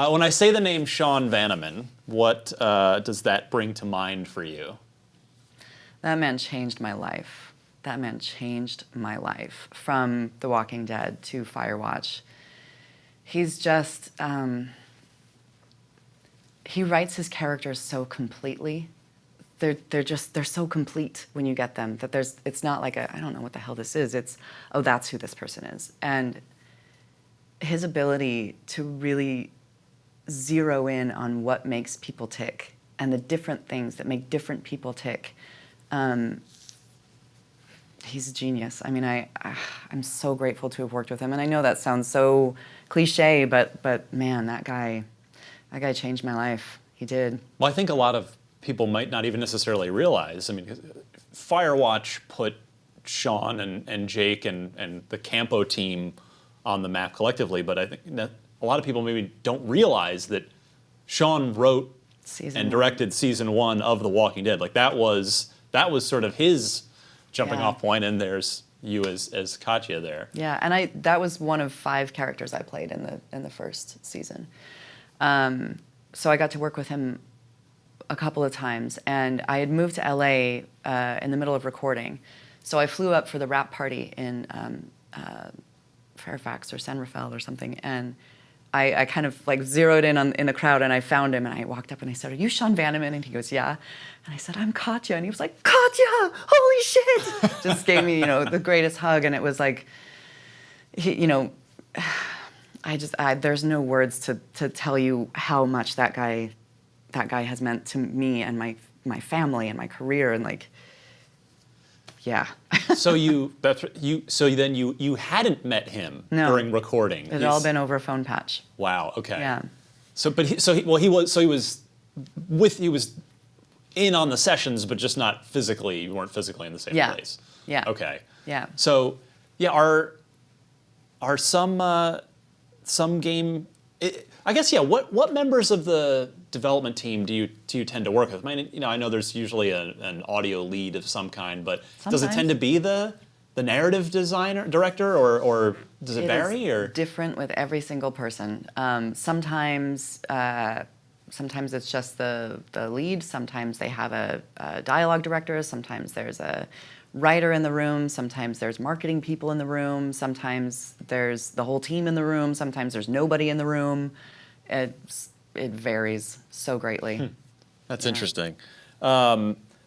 When I say the name Sean Vanaman, what does that bring to mind for you? That man changed my life. That man changed my life. From The Walking Dead to Firewatch. He's just, he writes his characters so completely. They're so complete when you get them that it's not like I don't know what the hell this is. It's, oh, that's who this person is. And his ability to really zero in on what makes people tick and the different things that make different people tick. He's a genius. I mean, I'm so grateful to have worked with him. And I know that sounds so cliche, but man, that guy changed my life. He did. Well, I think a lot of people might not even necessarily realize. I mean, Firewatch put Sean and Jake and the Campo team on the map collectively, but I think that a lot of people maybe don't realize that Sean wrote and directed season 1 of The Walking Dead. Like that was sort of his jumping off point, and there's you as Katya there. Yeah, and that was one of 5 characters I played in the first season. So I got to work with him a couple of times, and I had moved to LA in the middle of recording. So I flew up for the wrap party in Fairfax or San Rafael or something, and I kind of like zeroed in the crowd, and I found him, and I walked up and I said, "Are you Sean Vanaman?" And he goes, "Yeah." And I said, "I'm Katya." And he was like, "Katya, holy shit!" Just gave me, the greatest hug, and it was like, there's no words to tell you how much that guy has meant to me and my family and my career, and like, yeah. So then you hadn't met him during recording. It had all been over a phone patch. Wow. Okay. Yeah. He was in on the sessions, but just not physically. You weren't physically in the same place. Yeah. Okay. Yeah. So yeah, are some game? I guess yeah. What members of the development team do you tend to work with? I mean, I know there's usually an audio lead of some kind, but does it tend to be the narrative director, or does it vary? It is or different with every single person. Sometimes it's just the lead. Sometimes they have a dialogue director. Sometimes there's a writer in the room. Sometimes there's marketing people in the room. Sometimes there's the whole team in the room. Sometimes there's nobody in the room. It varies so greatly. That's interesting.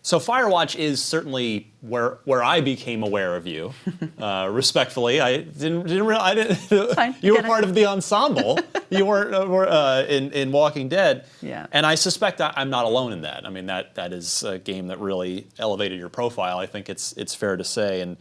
So Firewatch is certainly where I became aware of you. Respectfully, I didn't realize you were part of the ensemble. You weren't in Walking Dead. Yeah. And I suspect I'm not alone in that. I mean, that is a game that really elevated your profile. I think it's fair to say, and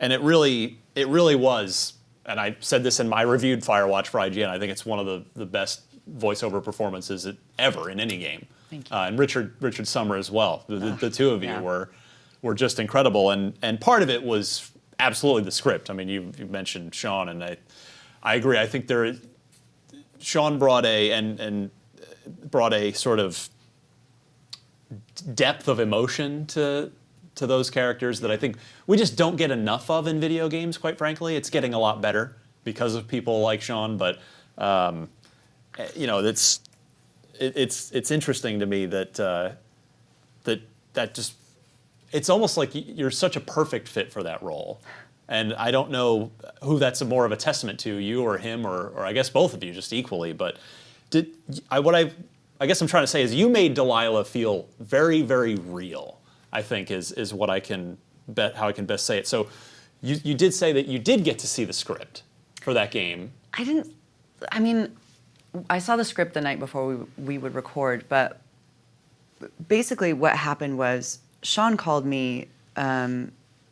it really was. And I said this in my reviewed Firewatch for IGN. I think it's one of the best voiceover performances ever in any game. Thank you. And Richard Summer as well. The two of you were just incredible, and part of it was absolutely the script. I mean, you mentioned Sean, and I agree. I think Sean brought a sort of depth of emotion to those characters that I think we just don't get enough of in video games. Quite frankly, it's getting a lot better because of people like Sean, but. It's interesting to me that just it's almost like you're such a perfect fit for that role, and I don't know who that's more of a testament to, you or him, or I guess both of you just equally. But I guess I'm trying to say is you made Delilah feel very, very real. I think is what how I can best say it. So you did say that you did get to see the script for that game. I saw the script the night before we would record, but basically what happened was Sean called me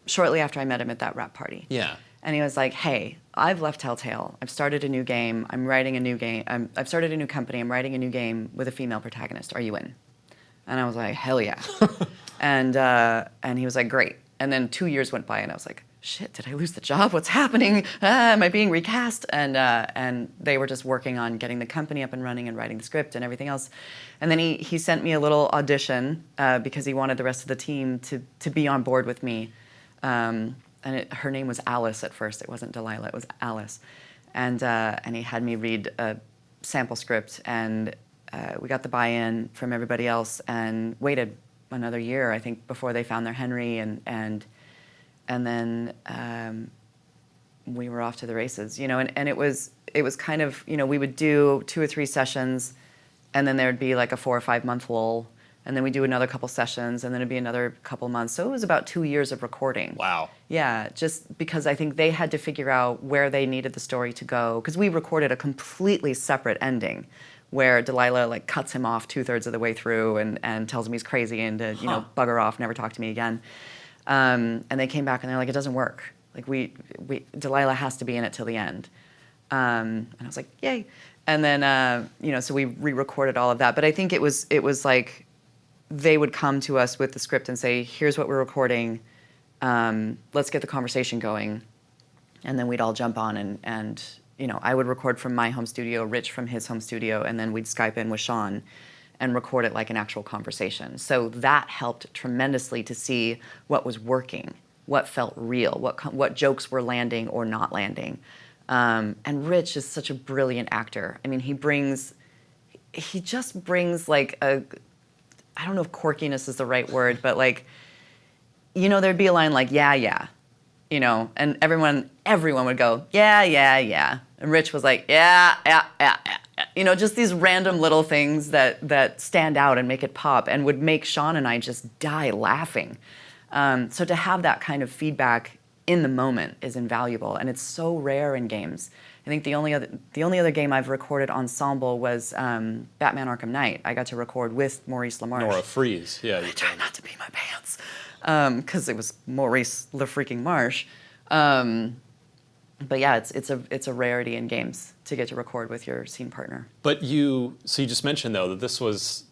shortly after I met him at that wrap party. Yeah. And he was like, "Hey, I've left Telltale. I've started a new game. I'm writing a new game. I've started a new company. I'm writing a new game with a female protagonist. Are you in?" And I was like, "Hell yeah." And he was like, "Great." And then 2 years went by, and I was like, "Shit, did I lose the job? What's happening? Am I being recast?" And they were just working on getting the company up and running and writing the script and everything else. And then he sent me a little audition because he wanted the rest of the team to be on board with me. Her name was Alice at first. It wasn't Delilah. It was Alice. And he had me read sample script, and we got the buy-in from everybody else, and waited another year, I think, before they found their Henry, and then we were off to the races, you know. And it was kind of, you know, we would do 2 or 3 sessions, and then there'd be like a 4 or 5 month lull, and then we'd do another couple sessions, and then it'd be another couple months. So it was about 2 years of recording. Wow. Yeah, just because I think they had to figure out where they needed the story to go, because we recorded a completely separate ending, where Delilah like cuts him off 2/3 of the way through and tells him he's crazy and to, you know, bugger off, never talk to me again. And they came back and they're like, it doesn't work. Like Delilah has to be in it till the end. And I was like, yay. And then, you know, so we re-recorded all of that. But I think it was like they would come to us with the script and say, here's what we're recording. Let's get the conversation going. And then we'd all jump on and you know, I would record from my home studio, Rich from his home studio, and then we'd Skype in with Sean and record it like an actual conversation. So that helped tremendously to see what was working, what felt real, what jokes were landing or not landing. And Rich is such a brilliant actor. I mean, he just brings like I don't know if quirkiness is the right word, but like, you know, there'd be a line like, yeah, you know, and everyone would go, yeah. And Rich was like, yeah. You know, just these random little things that stand out and make it pop and would make Sean and I just die laughing. So to have that kind of feedback in the moment is invaluable, and it's so rare in games. I think the only other game I've recorded ensemble was Batman Arkham Knight. I got to record with Maurice LaMarche. Nora Freeze, yeah. I tried not to pee my pants because it was Maurice LaFreaking Marsh. But yeah, it's a rarity in games to get to record with your scene partner. But you just mentioned though that this was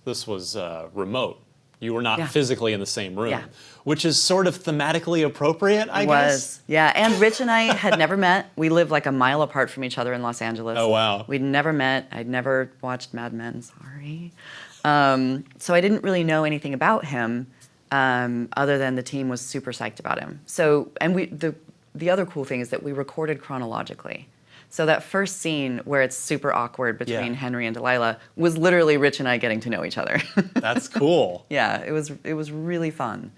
remote. You were not physically in the same room, which is sort of thematically appropriate, I guess. Yeah. And Rich and I had never met. We lived like a mile apart from each other in Los Angeles. Oh wow. We'd never met. I'd never watched Mad Men. Sorry. So I didn't really know anything about him, other than the team was super psyched about him. So, and the other cool thing is that we recorded chronologically. So that first scene where it's super awkward between Henry and Delilah was literally Rich and I getting to know each other. That's cool. Yeah, it was really fun.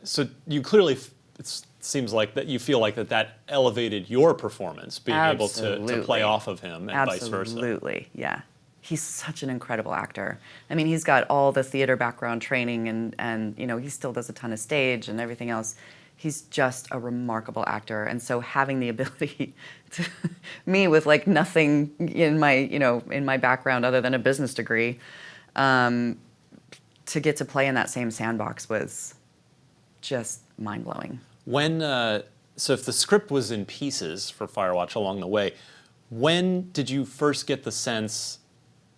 So you clearly, it seems like that you feel like that elevated your performance, being able to play off of him and vice versa. Absolutely, yeah. He's such an incredible actor. I mean, he's got all the theater background training and you know, he still does a ton of stage and everything else. He's just a remarkable actor, and so having the ability to, me with like nothing in my background other than a business degree, to get to play in that same sandbox was just mind-blowing. So if the script was in pieces for Firewatch along the way, when did you first get the sense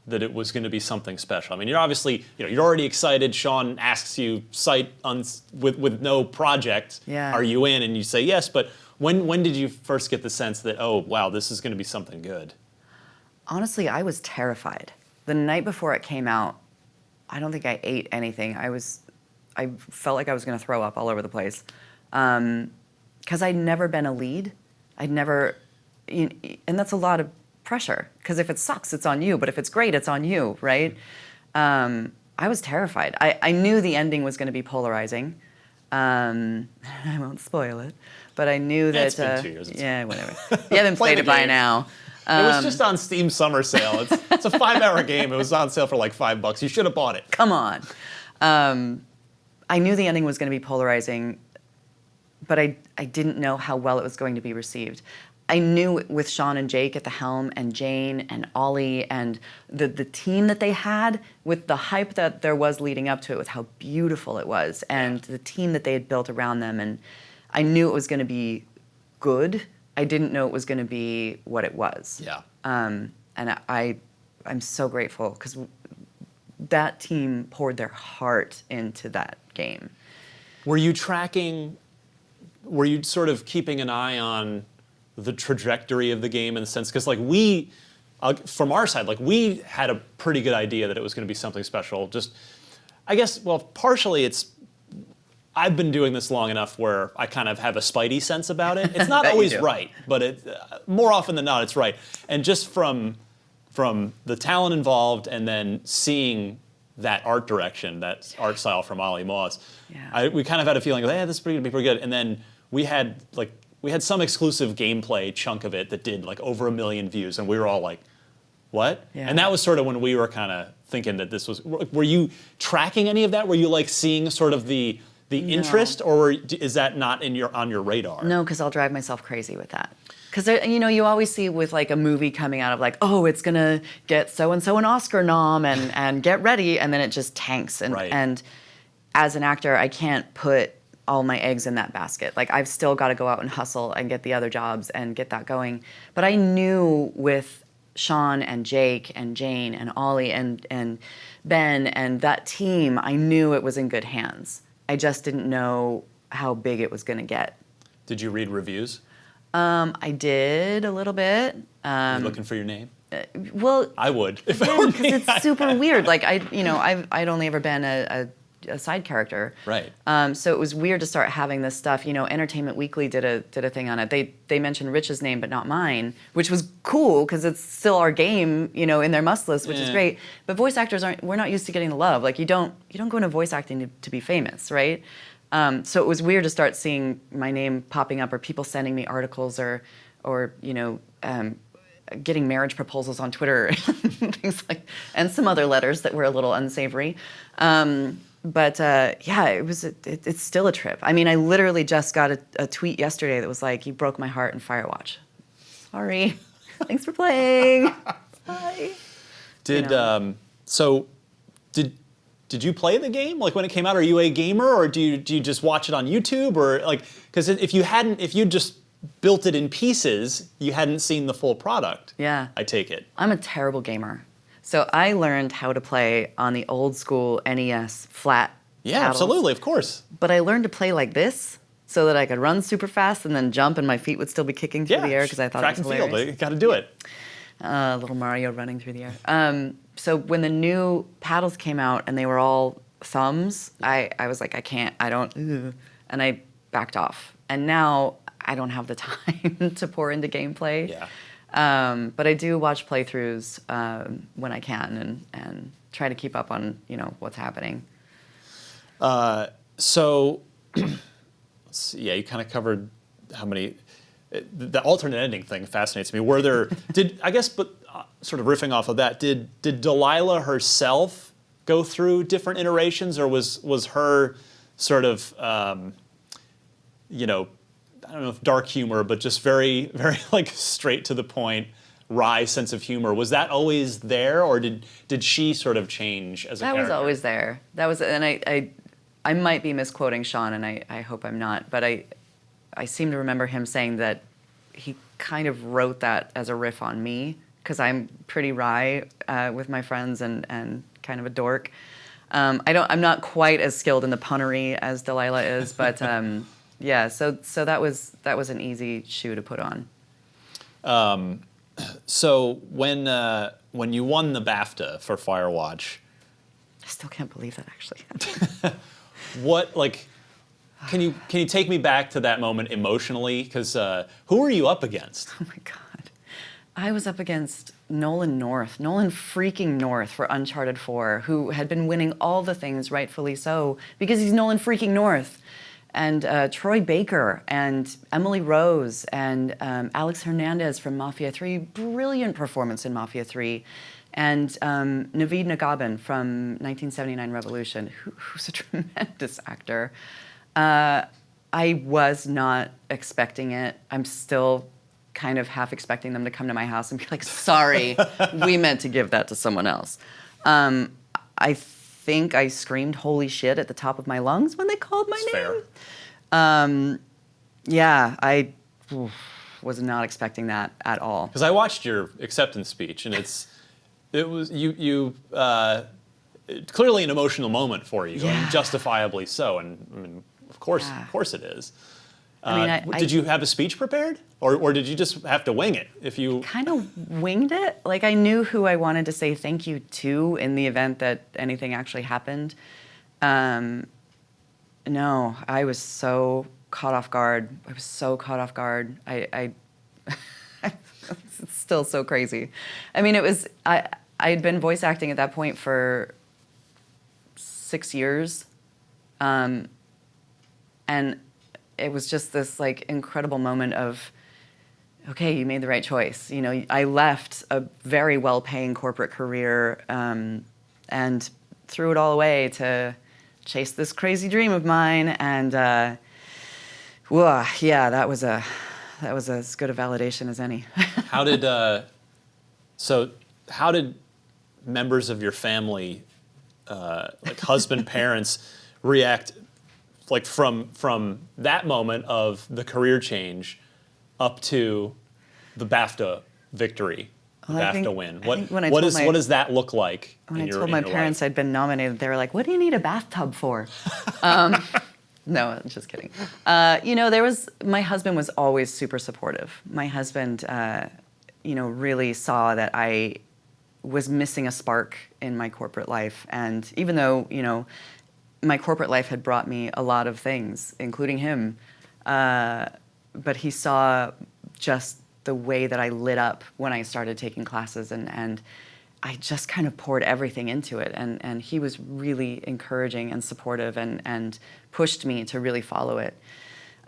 that it was going to be something special? I mean, you're obviously, you're already excited. Sean asks you, with no project, are you in? And you say yes, but when did you first get the sense that, oh, wow, this is going to be something good? Honestly, I was terrified. The night before it came out, I don't think I ate anything. I felt like I was going to throw up all over the place. Because I'd never been a lead. And that's a lot of pressure, because if it sucks, it's on you, but if it's great, it's on you, right? I was terrified. I knew the ending was going to be polarizing. I won't spoil it, but I knew that... It's been 2 years. Yeah, whatever. You haven't played it by now. It was just on Steam Summer Sale. It's a 5-hour game. It was on sale for like $5. You should have bought it. Come on. I knew the ending was going to be polarizing, but I didn't know how well it was going to be received. I knew with Sean and Jake at the helm and Jane and Ollie and the team that they had, with the hype that there was leading up to it, with how beautiful it was, and the team that they had built around them, and I knew it was going to be good. I didn't know it was going to be what it was. Yeah. And I'm so grateful, because that team poured their heart into that game. Were you sort of keeping an eye on the trajectory of the game, in the sense, because like from our side, like we had a pretty good idea that it was going to be something special. Just, I guess, well, partially I've been doing this long enough where I kind of have a spidey sense about it. It's not always right, but more often than not, it's right. And just from from the talent involved and then seeing that art direction, that art style from Ollie Moss, we kind of had a feeling, hey, this is gonna be pretty good. And then we had some exclusive gameplay chunk of it that did like over 1 million views, and we were all like, what? Yeah. And that was sort of when we were kind of thinking that this was. Were you tracking any of that? Were you like seeing sort of the interest, or is that not on your radar? No, because I'll drive myself crazy with that. Because you always see with like a movie coming out of like, oh, it's gonna get so and so an Oscar nom and get ready, and then it just tanks. And as an actor, I can't put all my eggs in that basket. Like I've still got to go out and hustle and get the other jobs and get that going. But I knew with Sean and Jake and Jane and Ollie and Ben and that team, I knew it was in good hands. I just didn't know how big it was going to get. Did you read reviews? I did a little bit. You looking for your name? Well, I would. Because it's super weird. Like I'd only ever been a side character. Right. So it was weird to start having this stuff. Entertainment Weekly did a thing on it. They mentioned Rich's name, but not mine, which was cool because it's still our game, in their must list, which is great. But voice actors we're not used to getting the love. Like you don't go into voice acting to be famous, right? So it was weird to start seeing my name popping up or people sending me articles or getting marriage proposals on Twitter, things and some other letters that were a little unsavory. But it's still a trip. I mean, I literally just got a tweet yesterday that was like, "You broke my heart in Firewatch." Sorry. Thanks for playing. Bye. Did you play the game like when it came out? Are you a gamer, or do you just watch it on YouTube, or like because if you just built it in pieces, you hadn't seen the full product. Yeah. I take it. I'm a terrible gamer. So I learned how to play on the old school NES flat Yeah, paddles. absolutely, of course. But I learned to play like this so that I could run super fast and then jump and my feet would still be kicking through the air because I thought it was hilarious. Track and field, you got to do it. Little Mario running through the air. So when the new paddles came out and they were all thumbs, I was like, I don't, and I backed off. And now I don't have the time to pour into gameplay. Yeah. But I do watch playthroughs when I can and try to keep up on what's happening. So, you kind of covered how many. The alternate ending thing fascinates me. Were there sort of riffing off of that, did Delilah herself go through different iterations, or was her sort of I don't know if dark humor, but just very, very like straight to the point, wry sense of humor. Was that always there, or did she sort of change as a character? That was always there. And I might be misquoting Sean, and I hope I'm not, but I seem to remember him saying that he kind of wrote that as a riff on me, because I'm pretty wry with my friends and kind of a dork. I'm not quite as skilled in the punnery as Delilah is, but yeah. So that was an easy shoe to put on. So when you won the BAFTA for Firewatch, I still can't believe that actually. what can you take me back to that moment emotionally? Because who were you up against? Oh my God. I was up against Nolan freaking North for Uncharted 4, who had been winning all the things, rightfully so, because he's Nolan freaking North. And Troy Baker and Emily Rose and Alex Hernandez from Mafia 3, brilliant performance in Mafia 3. And Naveed Nagabin from 1979 Revolution, who's a tremendous actor. I was not expecting it. I'm still kind of half expecting them to come to my house and be like, sorry, we meant to give that to someone else. I think I screamed holy shit at the top of my lungs when they called my name. Fair. Yeah, I was not expecting that at all. Because I watched your acceptance speech, and it was clearly an emotional moment for you, and justifiably so. And I mean, of course it is. Did you have a speech prepared, or did you just have to wing it? If you kind of winged it, like I knew who I wanted to say thank you to in the event that anything actually happened. No, I was so caught off guard. I It's still so crazy. I mean, I had been voice acting at that point for 6 years. And it was just this like incredible moment of, okay, you made the right choice. You know, I left a very well-paying corporate career and threw it all away to chase this crazy dream of mine. And yeah, that was as good a validation as any. How did how did members of your family, like husband, parents, react, like from that moment of the career change up to the BAFTA victory, BAFTA win? What does that look like? When I told my parents I'd been nominated, they were like, "What do you need a bathtub for?" No, I'm just kidding. You know, my husband was always super supportive. My husband, you know, really saw that I was missing a spark in my corporate life. And even though, you know, my corporate life had brought me a lot of things, including him, but he saw just the way that I lit up when I started taking classes, and I just kind of poured everything into it. And he was really encouraging and supportive and pushed me to really follow it.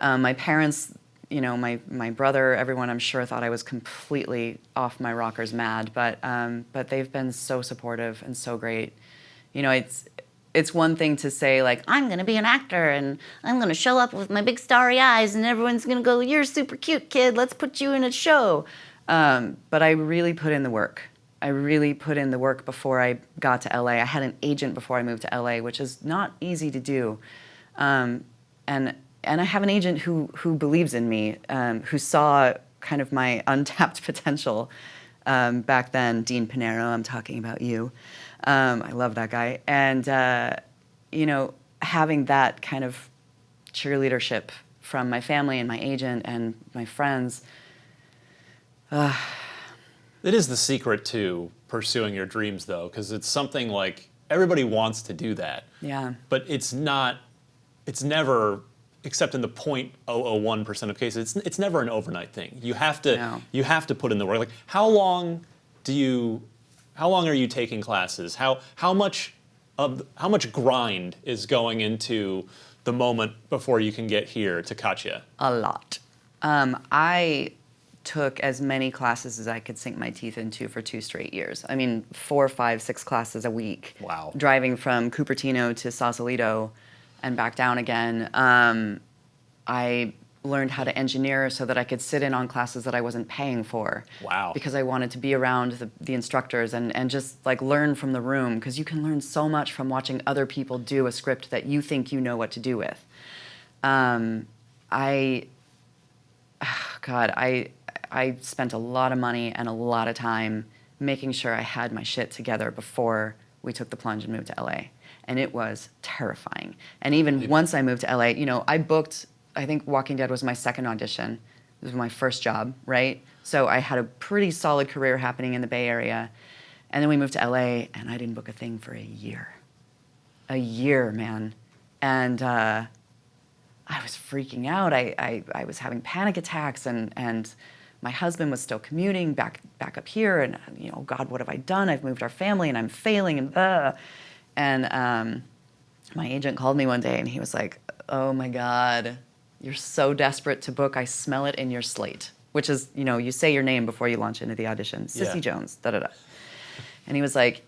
My parents, you know, my brother, everyone, I'm sure, thought I was completely off my rockers mad, but they've been so supportive and so great. You know, it's one thing to say, like, I'm going to be an actor and I'm going to show up with my big starry eyes and everyone's going to go, "You're super cute, kid. Let's put you in a show." But I really put in the work. I really put in the work before I got to LA. I had an agent before I moved to LA, which is not easy to do. And I have an agent who believes in me, who saw kind of my untapped potential back then. Dean Pinero, I'm talking about you. I love that guy. And, you know, having that kind of cheerleadership from my family and my agent and my friends. It is the secret to pursuing your dreams, though, because it's something like everybody wants to do that. Yeah. But it's never, except in the 0.001% of cases, it's never an overnight thing. You have to put in the work. Like, how long are you taking classes? How much grind is going into the moment before you can get here to Katya? A lot. I took as many classes as I could sink my teeth into for 2 straight years. I mean, 4, 5, 6 classes a week. Wow. Driving from Cupertino to Sausalito and back down again. I learned how to engineer so that I could sit in on classes that I wasn't paying for. Wow. Because I wanted to be around the instructors and just like learn from the room, because you can learn so much from watching other people do a script that you think you know what to do with. I spent a lot of money and a lot of time making sure I had my shit together before we took the plunge and moved to LA. And it was terrifying. And even once I moved to LA, you know, I booked, I think Walking Dead was my second audition. It was my first job, right? So I had a pretty solid career happening in the Bay Area. And then we moved to LA, and I didn't book a thing for a year. A year, man. And I was freaking out. I was having panic attacks, and my husband was still commuting back up here, and, you know, God, what have I done? I've moved our family, and I'm failing, and my agent called me one day, and he was like, "Oh my God, you're so desperate to book. I smell it in your slate," which is, you know, you say your name before you launch into the audition. Cissy Jones, da-da-da. And he was like,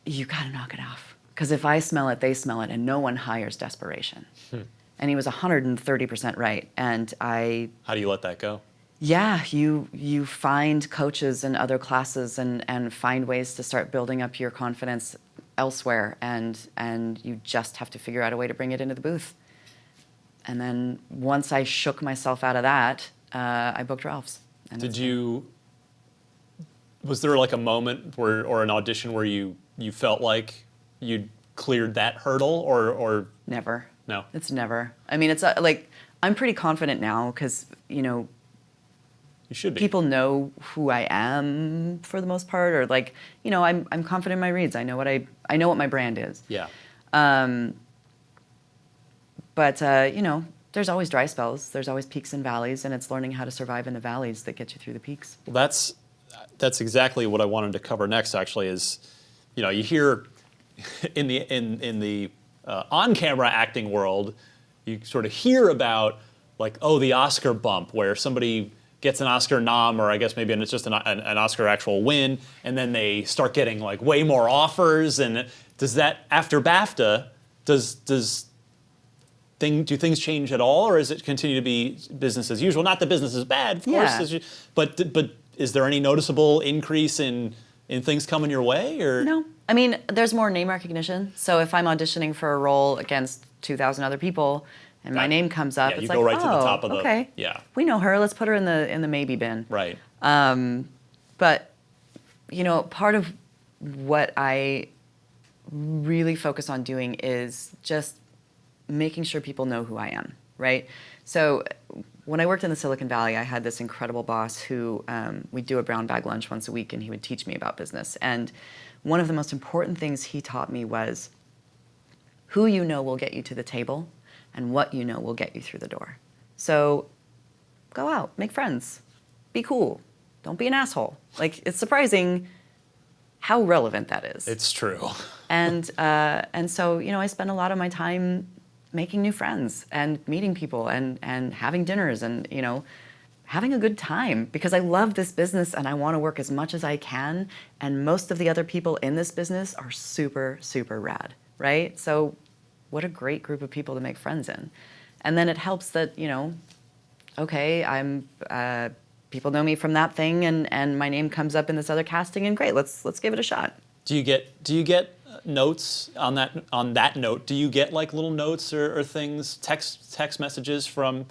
"You gotta knock it off. Because if I smell it, they smell it, and no one hires desperation." And he was 130% right. And How do you let that go? Yeah, you find coaches and other classes and find ways to start building up your confidence elsewhere, and you just have to figure out a way to bring it into the booth. And then once I shook myself out of that, I booked Ralph's. Was there like a moment or an audition where you felt like you'd cleared that hurdle, or Never. No? It's never. I mean, it's like, I'm pretty confident now because, you know, You should be. people know who I am for the most part, or like, you know, I'm confident in my reads. I know what my brand is. Yeah. But you know, there's always dry spells. There's always peaks and valleys, and it's learning how to survive in the valleys that get you through the peaks. Well, that's exactly what I wanted to cover next. Actually, is you hear in the on-camera acting world, you sort of hear about like the Oscar bump where somebody gets an Oscar nom, or I guess maybe it's just an Oscar actual win, and then they start getting like way more offers. And does that after BAFTA do things change at all, or is it continue to be business as usual? Not that business is bad, of course, but is there any noticeable increase in things coming your way? Or no, I mean there's more name recognition. So if I'm auditioning for a role against 2,000 other people, and my name comes up, it's you like, go right to the top of the okay, we know her. Let's put her in the maybe bin. Right. But part of what I really focus on doing is just making sure people know who I am, right? So when I worked in the Silicon Valley, I had this incredible boss who we'd do a brown bag lunch once a week, and he would teach me about business. And one of the most important things he taught me was who you know will get you to the table, and what you know will get you through the door. So go out, make friends, be cool, don't be an asshole. Like, it's surprising how relevant that is. It's true. And so I spend a lot of my time making new friends and meeting people and having dinners and having a good time, because I love this business and I want to work as much as I can. And most of the other people in this business are super, super rad, right? So what a great group of people to make friends in. And then it helps that, okay, I'm people know me from that thing, and my name comes up in this other casting, and great, let's give it a shot. Do you get notes on that note? Do you get like little notes or things, text messages from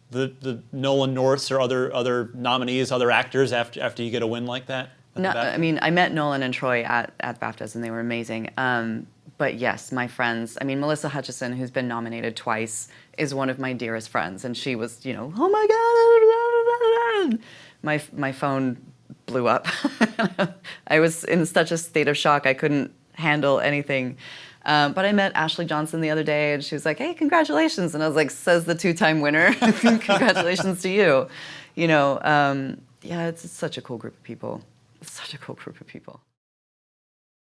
the Nolan Norths or other nominees, other actors after you get a win like that? No, I mean, I met Nolan and Troy at BAFTAs, and they were amazing. But yes, my friends, I mean, Melissa Hutchison, who's been nominated twice, is one of my dearest friends. And she was, oh my God, my phone blew up. I was in such a state of shock, I couldn't handle anything. But I met Ashley Johnson the other day, and she was like, hey, congratulations. And I was like, says the two-time winner, congratulations to you. It's such a cool group of people. It's such a cool group of people.